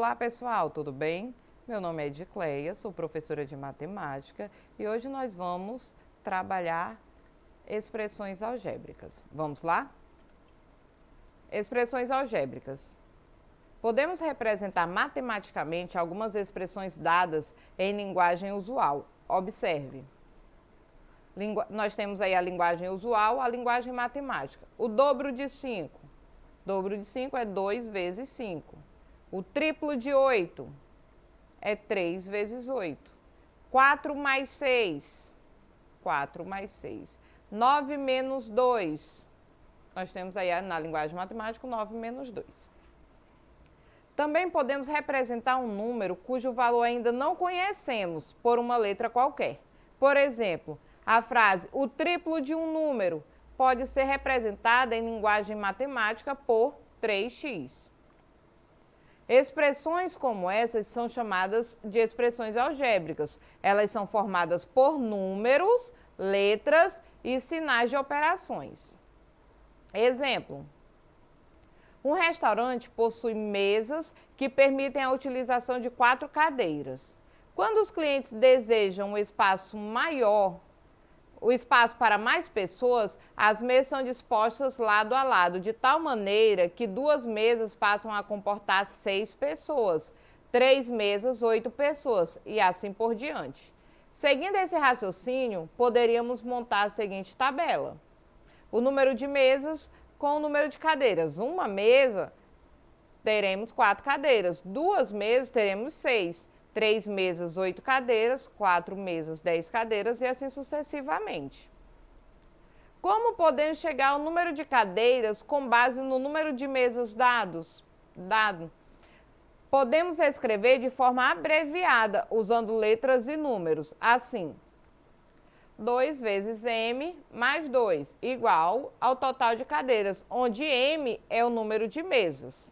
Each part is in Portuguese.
Olá pessoal, tudo bem? Meu nome é Edicleia, sou professora de matemática e hoje nós vamos trabalhar expressões algébricas. Vamos lá? Expressões algébricas. Podemos representar matematicamente algumas expressões dadas em linguagem usual. Observe. Nós temos aí a linguagem usual, a linguagem matemática. O dobro de 5. Dobro de 5 é 2 vezes 5. O triplo de 8 é 3 vezes 8. 4 mais 6. 4 mais 6. 9 menos 2. Nós temos aí na linguagem matemática 9 menos 2. Também podemos representar um número cujo valor ainda não conhecemos por uma letra qualquer. Por exemplo, a frase o triplo de um número pode ser representada em linguagem matemática por 3x. Expressões como essas são chamadas de expressões algébricas. Elas são formadas por números, letras e sinais de operações. Exemplo: um restaurante possui mesas que permitem a utilização de 4 cadeiras. Quando os clientes desejam um espaço maior, o espaço para mais pessoas, as mesas são dispostas lado a lado, de tal maneira que 2 mesas passam a comportar 6 pessoas, 3 mesas, 8 pessoas, e assim por diante. Seguindo esse raciocínio, poderíamos montar a seguinte tabela: o número de mesas com o número de cadeiras. Uma mesa, teremos 4 cadeiras. 2 mesas, teremos 6. 3 mesas, 8 cadeiras. 4 mesas, 10 cadeiras e assim sucessivamente. Como podemos chegar ao número de cadeiras com base no número de mesas dado? Podemos escrever de forma abreviada, usando letras e números. Assim: 2 vezes m mais 2, igual ao total de cadeiras, onde m é o número de mesas.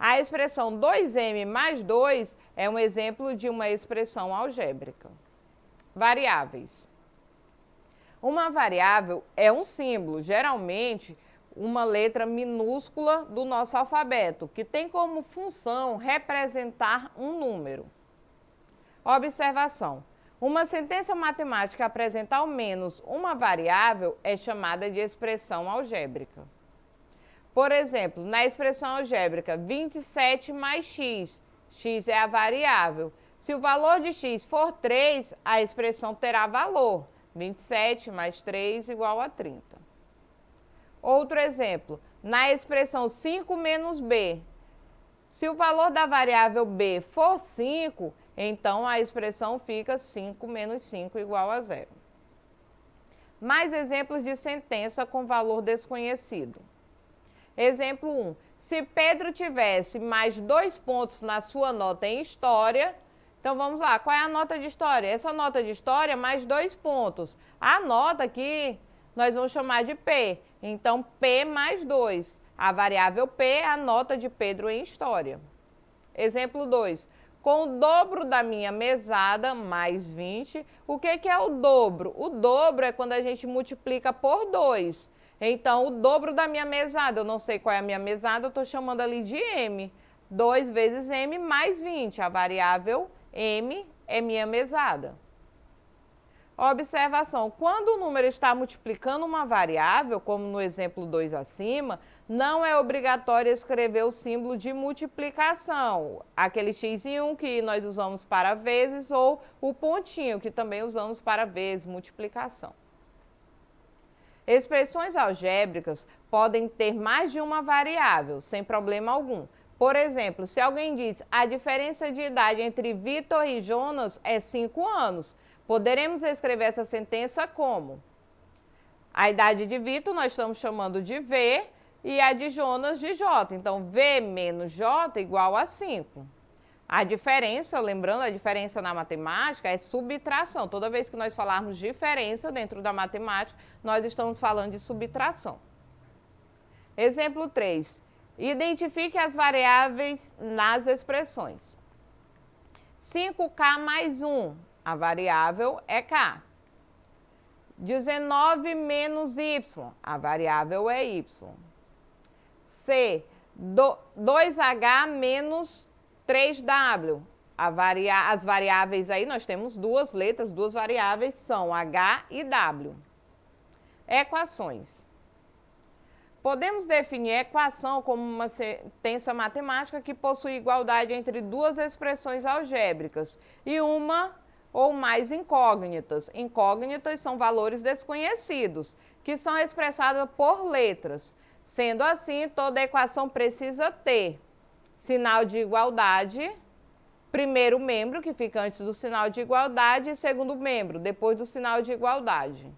A expressão 2m mais 2 é um exemplo de uma expressão algébrica. Variáveis. Uma variável é um símbolo, geralmente uma letra minúscula do nosso alfabeto, que tem como função representar um número. Observação: uma sentença matemática que apresenta ao menos uma variável é chamada de expressão algébrica. Por exemplo, na expressão algébrica 27 mais x, x é a variável. Se o valor de x for 3, a expressão terá valor. 27 mais 3 igual a 30. Outro exemplo, na expressão 5 menos b. Se o valor da variável b for 5, então a expressão fica 5 menos 5 igual a 0. Mais exemplos de sentença com valor desconhecido. Exemplo 1. Se Pedro tivesse mais 2 pontos na sua nota em história, então vamos lá, qual é a nota de história? Essa nota de história mais 2 pontos. A nota aqui nós vamos chamar de P, então P mais 2. A variável P é a nota de Pedro em história. Exemplo 2. Com o dobro da minha mesada, mais 20, o que é o dobro? O dobro é quando a gente multiplica por 2. Então, o dobro da minha mesada, eu não sei qual é a minha mesada, eu estou chamando ali de m. 2 vezes m mais 20, a variável m é minha mesada. Observação: quando o número está multiplicando uma variável, como no exemplo 2 acima, não é obrigatório escrever o símbolo de multiplicação, aquele x em 1 que nós usamos para vezes, ou o pontinho, que também usamos para vezes, multiplicação. Expressões algébricas podem ter mais de uma variável, sem problema algum. Por exemplo, se alguém diz a diferença de idade entre Vitor e Jonas é 5 anos, poderemos escrever essa sentença como: a idade de Vitor nós estamos chamando de V e a de Jonas de J. Então, V menos J igual a 5. A diferença, lembrando, a diferença na matemática é subtração. Toda vez que nós falarmos diferença dentro da matemática, nós estamos falando de subtração. Exemplo 3. Identifique as variáveis nas expressões. 5k mais 1, a variável é k. 19 menos y, a variável é y. C, 2h menos 3W. As variáveis aí, nós temos duas letras, duas variáveis, são H e W. Equações. Podemos definir a equação como uma sentença matemática que possui igualdade entre duas expressões algébricas e uma ou mais incógnitas. Incógnitas são valores desconhecidos, que são expressados por letras. Sendo assim, toda equação precisa ter sinal de igualdade, primeiro membro, que fica antes do sinal de igualdade, e segundo membro, depois do sinal de igualdade.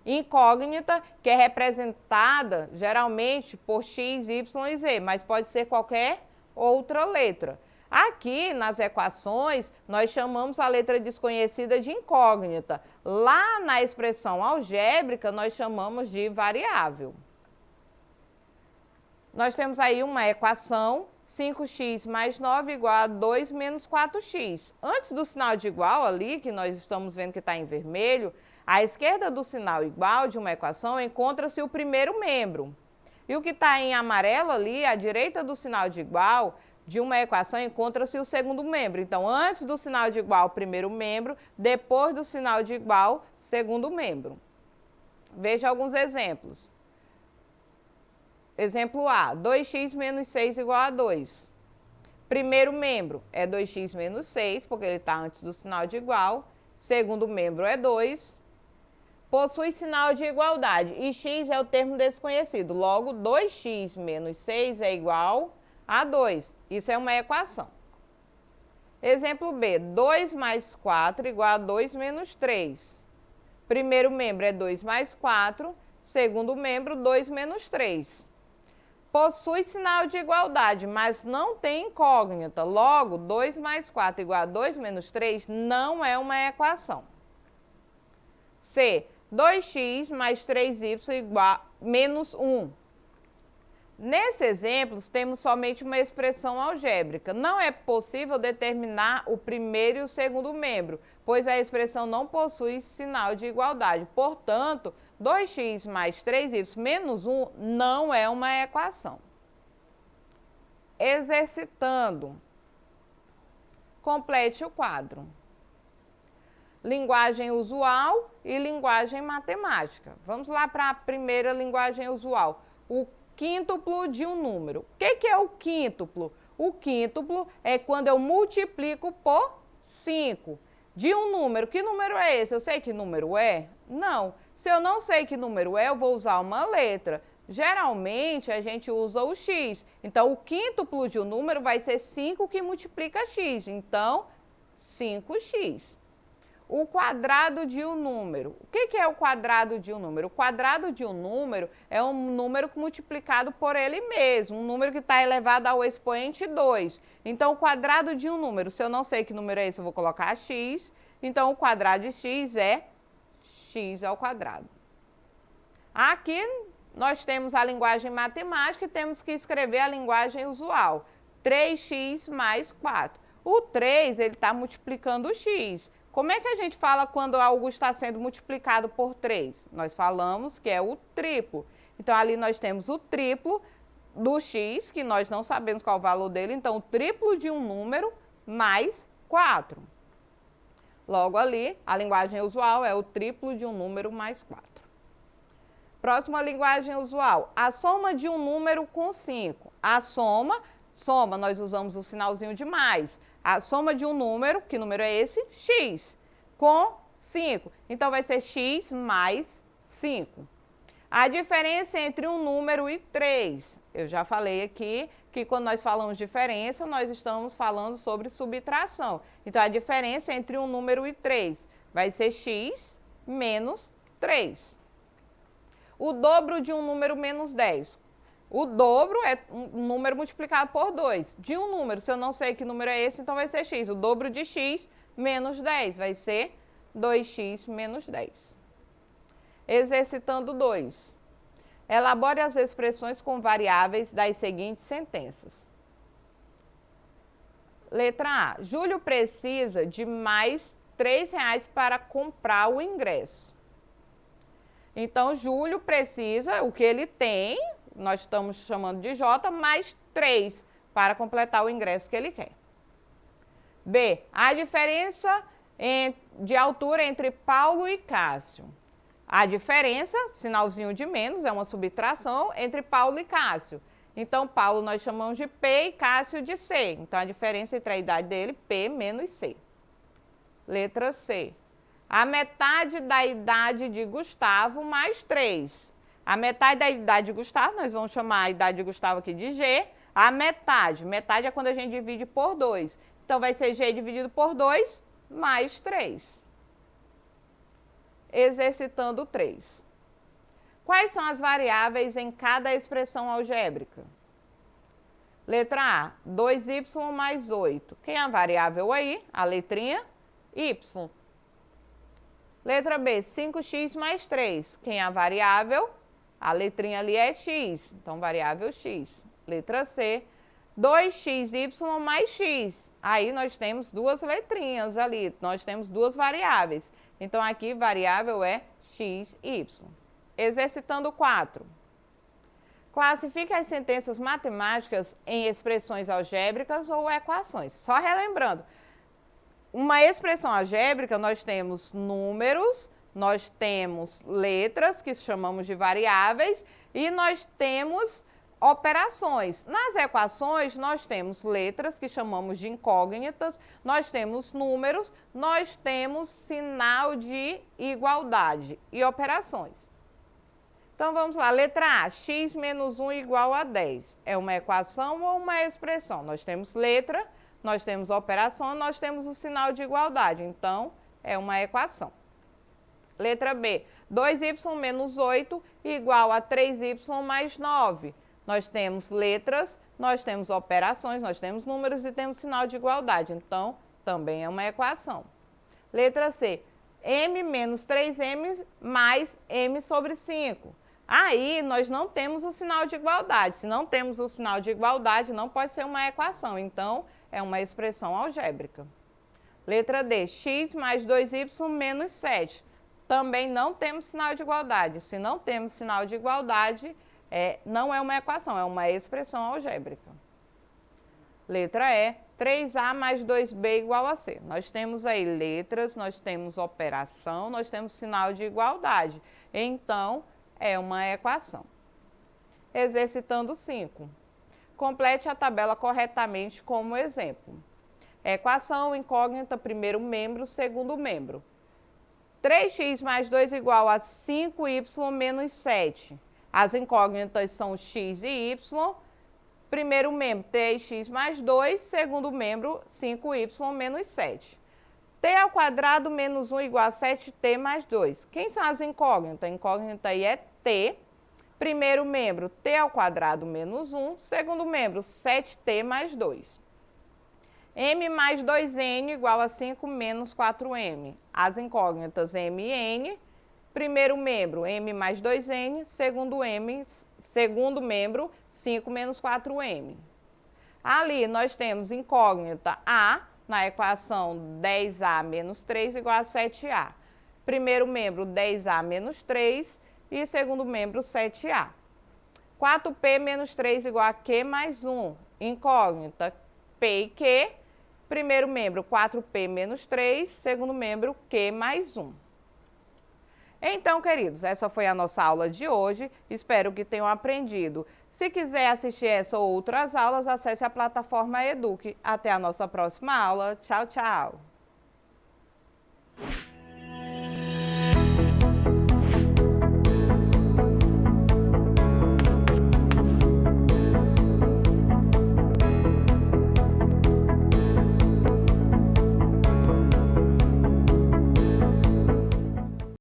Incógnita, que é representada geralmente por x, y e z, mas pode ser qualquer outra letra. Aqui, nas equações, nós chamamos a letra desconhecida de incógnita. Lá na expressão algébrica, nós chamamos de variável. Nós temos aí uma equação, 5x mais 9 igual a 2 menos 4x. Antes do sinal de igual ali, que nós estamos vendo que está em vermelho, à esquerda do sinal igual de uma equação encontra-se o primeiro membro. E o que está em amarelo ali, à direita do sinal de igual de uma equação, encontra-se o segundo membro. Então, antes do sinal de igual, primeiro membro, depois do sinal de igual, segundo membro. Veja alguns exemplos. Exemplo A, 2x menos 6 igual a 2. Primeiro membro é 2x menos 6, porque ele está antes do sinal de igual. Segundo membro é 2. Possui sinal de igualdade e x é o termo desconhecido. Logo, 2x menos 6 é igual a 2. Isso é uma equação. Exemplo B, 2 mais 4 igual a 2 menos 3. Primeiro membro é 2 mais 4, segundo membro, 2 menos 3. Possui sinal de igualdade, mas não tem incógnita. Logo, 2 mais 4 igual a 2 menos 3 não é uma equação. C, 2x mais 3y igual a menos 1. Nesses exemplos, temos somente uma expressão algébrica. Não é possível determinar o primeiro e o segundo membro, pois a expressão não possui sinal de igualdade. Portanto, 2x mais 3y menos 1 não é uma equação. Exercitando. Complete o quadro. Linguagem usual e linguagem matemática. Vamos lá para a primeira linguagem usual. O quíntuplo de um número. O que é o quíntuplo? O quíntuplo é quando eu multiplico por 5 de um número. Que número é esse? Eu sei que número é? Não. Se eu não sei que número é, eu vou usar uma letra. Geralmente, a gente usa o x. Então, o quíntuplo de um número vai ser 5 que multiplica x. Então, 5x. O quadrado de um número. O que é o quadrado de um número? O quadrado de um número é um número multiplicado por ele mesmo, um número que está elevado ao expoente 2. Então, o quadrado de um número, se eu não sei que número é esse, eu vou colocar x. Então, o quadrado de x é x ao quadrado. Aqui, nós temos a linguagem matemática e temos que escrever a linguagem usual. 3x mais 4. O 3, ele está multiplicando o x. Como é que a gente fala quando algo está sendo multiplicado por 3? Nós falamos que é o triplo. Então, ali nós temos o triplo do x, que nós não sabemos qual é o valor dele. Então, o triplo de um número mais 4. Logo ali, a linguagem usual é o triplo de um número mais 4. Próxima linguagem usual, a soma de um número com 5. A soma, nós usamos o sinalzinho de mais. A soma de um número, que número é esse? X, com 5. Então, vai ser x mais 5. A diferença entre um número e 3. Eu já falei aqui que quando nós falamos diferença, nós estamos falando sobre subtração. Então, a diferença entre um número e 3 vai ser x menos 3. O dobro de um número menos 10. O dobro é um número multiplicado por 2. De um número, se eu não sei que número é esse, então vai ser x. O dobro de x menos 10 vai ser 2x menos 10. Exercitando 2. Elabore as expressões com variáveis das seguintes sentenças. Letra A. Júlio precisa de mais R$3 para comprar o ingresso. Então, Júlio precisa, o que ele tem, nós estamos chamando de J, mais 3 para completar o ingresso que ele quer. B, a diferença de altura entre Paulo e Cássio. A diferença, sinalzinho de menos, é uma subtração entre Paulo e Cássio. Então, Paulo nós chamamos de P e Cássio de C. Então, a diferença entre a idade dele, P menos C. Letra C. A metade da idade de Gustavo mais 3. A metade da idade de Gustavo, nós vamos chamar a idade de Gustavo aqui de G. A metade é quando a gente divide por 2. Então, vai ser G dividido por 2 mais 3. Exercitando 3. Quais são as variáveis em cada expressão algébrica? Letra A, 2y mais 8. Quem é a variável aí? A letrinha y. Letra B, 5x mais 3. Quem é a variável? A letrinha ali é x, então variável x. Letra C, 2xy mais x. Aí nós temos duas letrinhas ali, nós temos duas variáveis. Então aqui variável é xy. Exercitando 4. Classifique as sentenças matemáticas em expressões algébricas ou equações. Só relembrando, uma expressão algébrica nós temos números, nós temos letras, que chamamos de variáveis, e nós temos operações. Nas equações, nós temos letras, que chamamos de incógnitas, nós temos números, nós temos sinal de igualdade e operações. Então, vamos lá. Letra A, x menos 1 igual a 10. É uma equação ou uma expressão? Nós temos letra, nós temos operação, nós temos o sinal de igualdade. Então, é uma equação. Letra B, 2y menos 8 igual a 3y mais 9. Nós temos letras, nós temos operações, nós temos números e temos sinal de igualdade. Então, também é uma equação. Letra C, m menos 3m mais m sobre 5. Aí, nós não temos o sinal de igualdade. Se não temos o sinal de igualdade, não pode ser uma equação. Então, é uma expressão algébrica. Letra D, x mais 2y menos 7. Também não temos sinal de igualdade. Se não temos sinal de igualdade, não é uma equação, é uma expressão algébrica. Letra E, 3A mais 2B igual a C. Nós temos aí letras, nós temos operação, nós temos sinal de igualdade. Então, é uma equação. Exercitando 5. Complete a tabela corretamente como exemplo. Equação incógnita, primeiro membro, segundo membro. 3x mais 2 igual a 5y menos 7. As incógnitas são x e y. Primeiro membro, 3x mais 2. Segundo membro, 5y menos 7. T ao quadrado menos 1 igual a 7t mais 2. Quem são as incógnitas? A incógnita aí é t. Primeiro membro, t ao quadrado menos 1. Segundo membro, 7t mais 2. M mais 2n igual a 5 menos 4m. As incógnitas m e n. Primeiro membro, m mais 2n. Segundo membro, 5 menos 4m. Ali nós temos incógnita a, na equação 10a menos 3 igual a 7a. Primeiro membro, 10a menos 3 e segundo membro, 7a. 4p menos 3 igual a q mais 1. Incógnita p e q. Primeiro membro, 4p menos 3. Segundo membro, q mais 1. Então, queridos, essa foi a nossa aula de hoje. Espero que tenham aprendido. Se quiser assistir essa ou outras aulas, acesse a plataforma Eduque. Até a nossa próxima aula. Tchau, tchau!